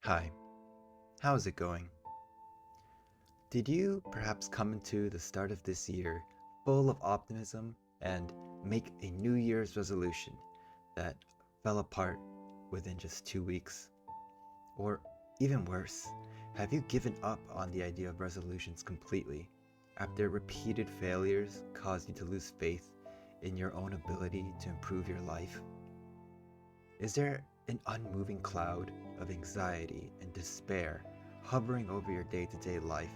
Hi, how's it going? Did you perhaps come into the start of this year full of optimism and make a New Year's resolution that fell apart within just 2 weeks? Or even worse, have you given up on the idea of resolutions completely after repeated failures caused you to lose faith in your own ability to improve your life? Is there an unmoving cloud of anxiety and despair hovering over your day-to-day life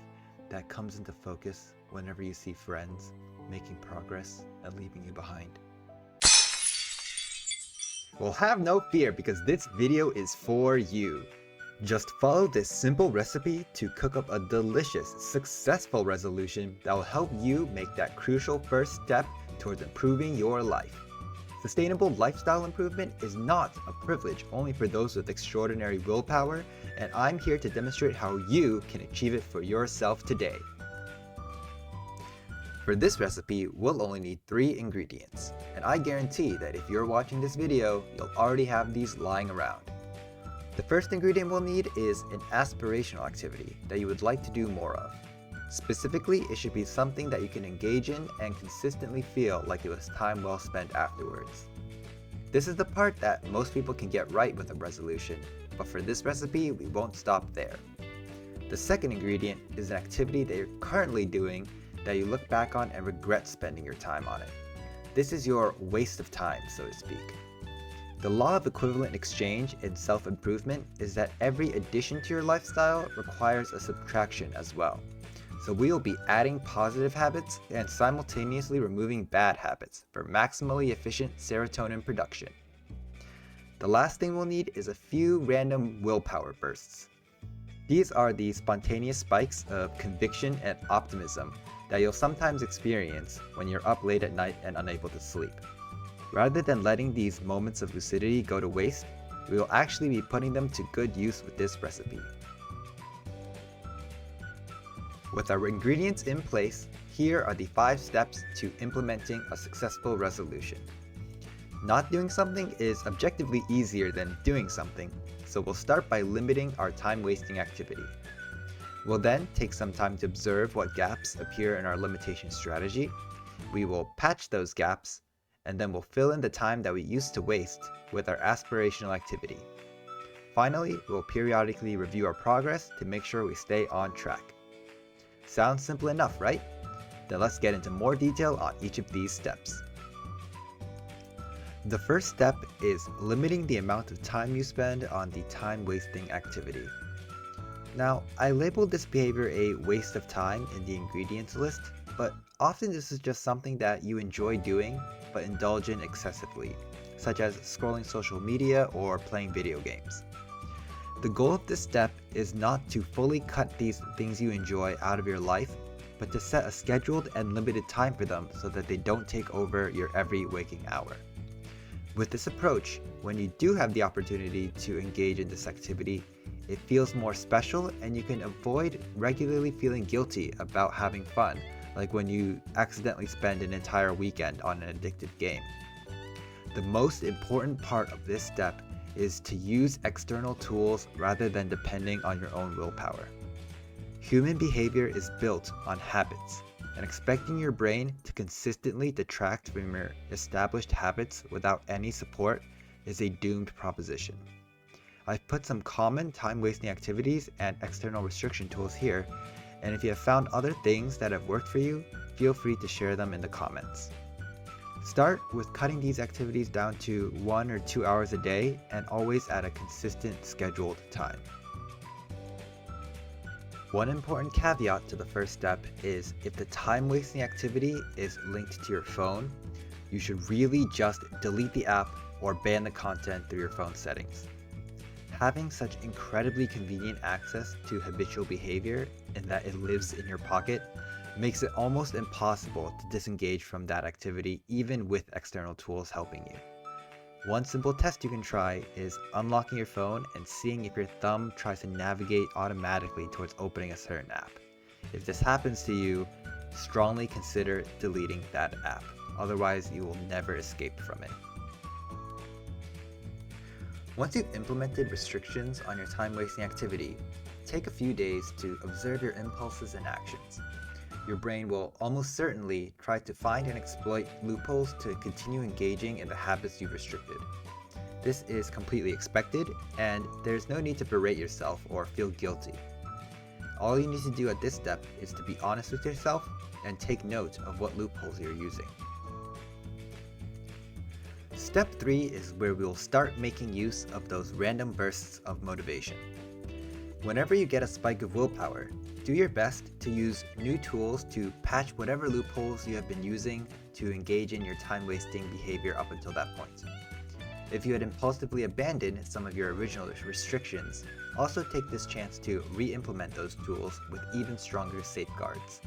that comes into focus whenever you see friends making progress and leaving you behind? Well, have no fear because this video is for you. Just follow this simple recipe to cook up a delicious, successful resolution that will help you make that crucial first step towards improving your life. Sustainable lifestyle improvement is not a privilege only for those with extraordinary willpower, and I'm here to demonstrate how you can achieve it for yourself today. For this recipe, we'll only need 3 ingredients, and I guarantee that if you're watching this video, you'll already have these lying around. The first ingredient we'll need is an aspirational activity that you would like to do more of. Specifically, it should be something that you can engage in and consistently feel like it was time well spent afterwards. This is the part that most people can get right with a resolution, but for this recipe, we won't stop there. The second ingredient is an activity that you're currently doing that you look back on and regret spending your time on it. This is your waste of time, so to speak. The law of equivalent exchange in self-improvement is that every addition to your lifestyle requires a subtraction as well. So we will be adding positive habits and simultaneously removing bad habits for maximally efficient serotonin production. The last thing we'll need is a few random willpower bursts. These are the spontaneous spikes of conviction and optimism that you'll sometimes experience when you're up late at night and unable to sleep. Rather than letting these moments of lucidity go to waste, we will actually be putting them to good use with this recipe. With our ingredients in place, here are the 5 steps to implementing a successful resolution. Not doing something is objectively easier than doing something, so we'll start by limiting our time-wasting activity. We'll then take some time to observe what gaps appear in our limitation strategy. We will patch those gaps, and then we'll fill in the time that we used to waste with our aspirational activity. Finally, we'll periodically review our progress to make sure we stay on track. Sounds simple enough, right? Then let's get into more detail on each of these steps. The first step is limiting the amount of time you spend on the time-wasting activity. Now, I labeled this behavior a waste of time in the ingredients list, but often this is just something that you enjoy doing but indulge in excessively, such as scrolling social media or playing video games. The goal of this step is not to fully cut these things you enjoy out of your life, but to set a scheduled and limited time for them so that they don't take over your every waking hour. With this approach, when you do have the opportunity to engage in this activity, it feels more special and you can avoid regularly feeling guilty about having fun, like when you accidentally spend an entire weekend on an addictive game. The most important part of this step is to use external tools rather than depending on your own willpower. Human behavior is built on habits, and expecting your brain to consistently detract from your established habits without any support is a doomed proposition. I've put some common time-wasting activities and external restriction tools here, and if you have found other things that have worked for you, feel free to share them in the comments. Start with cutting these activities down to 1 or 2 hours a day and always at a consistent scheduled time. One important caveat to the first step is if the time-wasting activity is linked to your phone, you should really just delete the app or ban the content through your phone settings. Having such incredibly convenient access to habitual behavior in that it lives in your pocket makes it almost impossible to disengage from that activity even with external tools helping you. One simple test you can try is unlocking your phone and seeing if your thumb tries to navigate automatically towards opening a certain app. If this happens to you, strongly consider deleting that app, otherwise you will never escape from it. Once you've implemented restrictions on your time-wasting activity, take a few days to observe your impulses and actions. Your brain will almost certainly try to find and exploit loopholes to continue engaging in the habits you've restricted. This is completely expected, and there's no need to berate yourself or feel guilty. All you need to do at this step is to be honest with yourself and take note of what loopholes you're using. Step 3 is where we'll start making use of those random bursts of motivation. Whenever you get a spike of willpower, do your best to use new tools to patch whatever loopholes you have been using to engage in your time-wasting behavior up until that point. If you had impulsively abandoned some of your original restrictions, also take this chance to re-implement those tools with even stronger safeguards.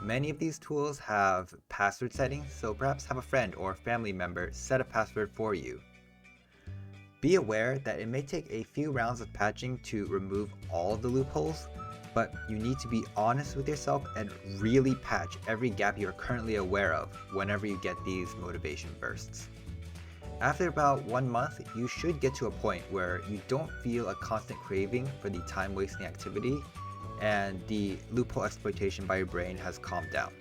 Many of these tools have password settings, so perhaps have a friend or family member set a password for you. Be aware that it may take a few rounds of patching to remove all of the loopholes, but you need to be honest with yourself and really patch every gap you are currently aware of whenever you get these motivation bursts. After about 1 month, you should get to a point where you don't feel a constant craving for the time-wasting activity and the loophole exploitation by your brain has calmed down.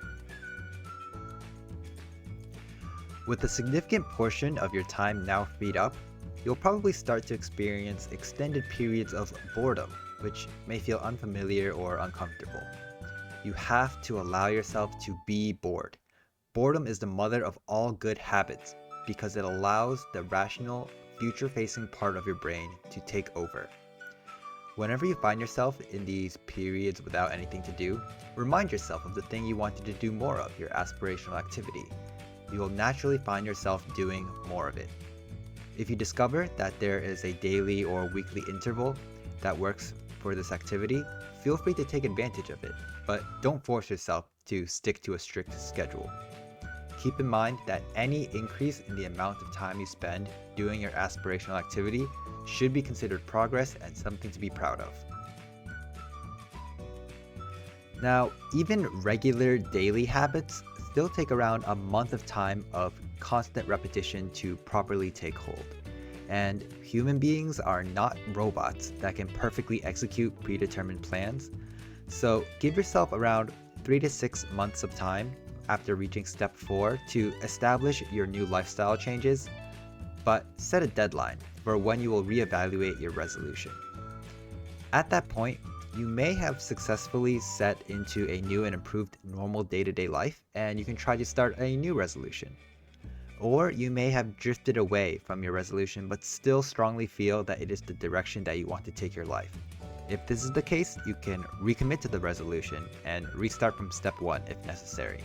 With a significant portion of your time now freed up, you'll probably start to experience extended periods of boredom, which may feel unfamiliar or uncomfortable. You have to allow yourself to be bored. Boredom is the mother of all good habits because it allows the rational, future-facing part of your brain to take over. Whenever you find yourself in these periods without anything to do, remind yourself of the thing you wanted to do more of, your aspirational activity. You will naturally find yourself doing more of it. If you discover that there is a daily or weekly interval that works for this activity, feel free to take advantage of it, but don't force yourself to stick to a strict schedule. Keep in mind that any increase in the amount of time you spend doing your aspirational activity should be considered progress and something to be proud of. Now, even regular daily habits still take around a month of time of constant repetition to properly take hold. And human beings are not robots that can perfectly execute predetermined plans. So give yourself around 3 to 6 months of time after reaching step 4 to establish your new lifestyle changes, but set a deadline for when you will reevaluate your resolution. At that point, you may have successfully set into a new and improved normal day-to-day life, and you can try to start a new resolution. Or you may have drifted away from your resolution but still strongly feel that it is the direction that you want to take your life. If this is the case, you can recommit to the resolution and restart from step 1 if necessary.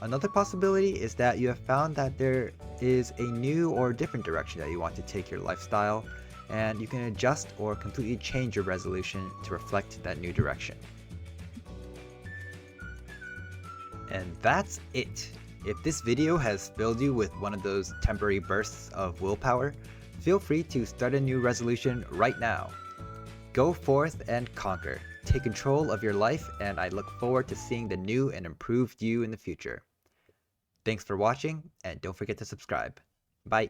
Another possibility is that you have found that there is a new or different direction that you want to take your lifestyle, and you can adjust or completely change your resolution to reflect that new direction. And that's it. If this video has filled you with one of those temporary bursts of willpower, feel free to start a new resolution right now. Go forth and conquer. Take control of your life, and I look forward to seeing the new and improved you in the future. Thanks for watching, and don't forget to subscribe. Bye.